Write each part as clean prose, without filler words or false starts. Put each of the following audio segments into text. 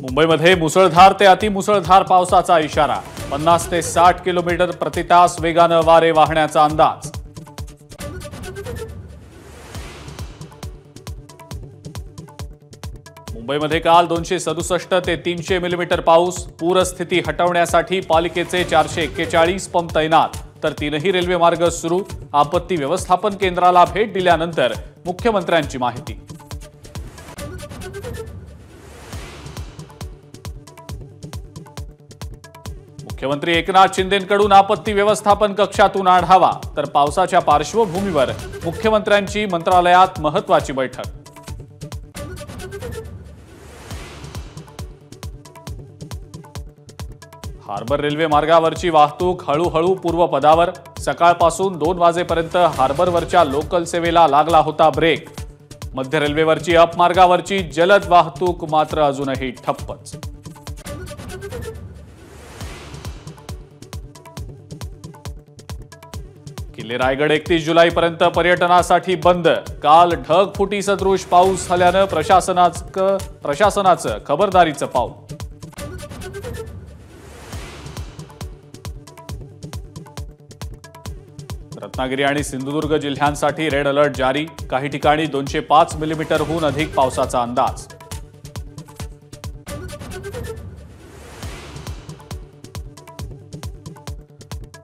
मुंबईमध्ये मुसळधार ते अतिमुसळधार पावसाचा इशारा। 50 ते 60 किलोमीटर प्रति तास वेगाने वारे वाहण्याचा अंदाज। मुंबईमध्ये काल 267 ते 300 मिलीमीटर पाऊस। पूरस्थिती हटवण्यासाठी पालिकेचे 441 पंप तैनात, तर 3ही रेल्वे मार्ग सुरू। आपत्ती व्यवस्थापन केंद्राला भेट दिल्यानंतर मुख्यमंत्र्यांची माहिती। मुख्यमंत्री एकनाथ शिंदेंकडून आपत्ती व्यवस्थापन कक्षातून आढावा, तर पावसाच्या पार्श्वभूमीवर मुख्यमंत्र्यांची मंत्रालयात महत्त्वाची बैठक। हार्बर रेल्वे मार्गावरची वाहतूक हळूहळू पूर्वपदावर। सकाळपासून 2 वाजेपर्यंत हार्बरवरच्या लोकल सेवेला लागला होता ब्रेक। मध्य रेल्वेवरची अप मार्गावरची जलद वाहतूक मात्र अजूनही ठप्पच। किल्ले रायगड 31 जुलैपर्यंत पर्यटनासाठी बंद। काल ढगफुटी सदृश पाऊस झाल्यानं प्रशासनाचं खबरदारीचं पाऊल। रत्नागिरी आणि सिंधुदुर्ग जिल्ह्यांसाठी रेड अलर्ट जारी। काही ठिकाणी 205 मिलीमीटरहून अधिक पावसाचा अंदाज।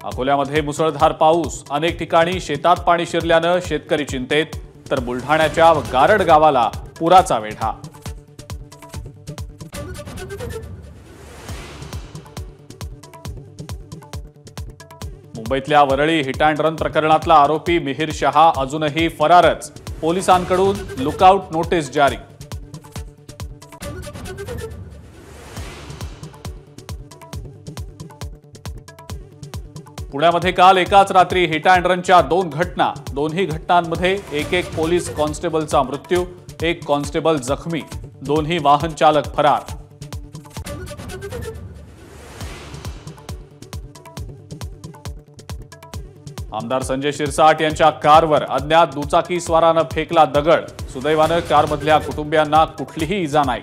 अकोल्यामध्ये मुसळधार पाऊस। अनेक ठिकाणी शेतात पाणी शिरल्यानं शेतकरी चिंतेत, तर बुलढाण्याच्या गारड गावाला पुराचा वेढा। मुंबईतल्या वरळी हिट अँड रन प्रकरणातला आरोपी मिहिर शहा अजूनही फरारच। पोलिसांकडून लुकआउट नोटीस जारी। पुण्यामध्ये काल एकाच रात्री हिट अँड रनच्या 2 घटना। दोन्ही घटनांमध्ये एक पोलीस कॉन्स्टेबलचा मृत्यू, एक कॉन्स्टेबल जखमी। दोन्ही वाहन चालक फरार। आमदार संजय शिरसाट यांच्या कारवर अज्ञात दुचाकी स्वारानं फेकला दगड। सुदैवानं कारमधल्या कुटुंबियांना कुठलीही इजा नाही।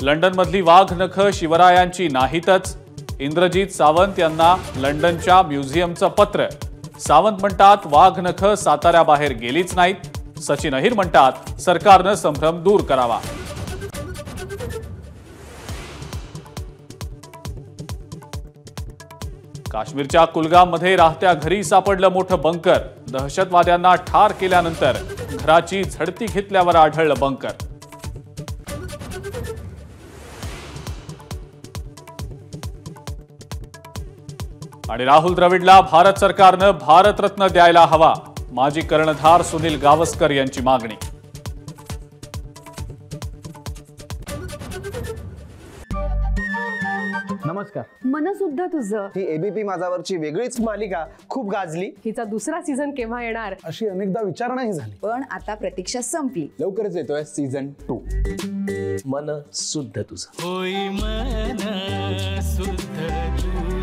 लंडनमधली वाघनखं शिवरायांची नाहीतच। इंद्रजीत सावंत यांना लंडनच्या म्युझियमचं पत्र। सावंत म्हणतात वाघनखं साताऱ्याबाहेर गेलीच नाहीत। सचिन अहिर म्हणतात सरकारनं संभ्रम दूर करावा। काश्मीरच्या कुलगाममध्ये राहत्या घरी सापडलं मोठं बंकर। दहशतवाद्यांना ठार केल्यानंतर घराची झडती घेतल्यावर आढळलं बंकर। आणि राहुल द्रविडला भारत सरकारनं भारतरत्न द्यायला हवा। माजी कर्णधार सुनील गावस्कर यांची मागणी। नमस्कार। मन सुद्धा तुझं। ही एबीपी माझावरची वेगळीच मालिका खूप गाजली। हिचा दुसरा सीझन केव्हा येणार अशी अनेकदा विचारणाही झाली, पण आता प्रतीक्षा संपली। लवकरच येतोय सीझन 2। मन शुद्ध तुझं होई मन शुद्ध तुझं।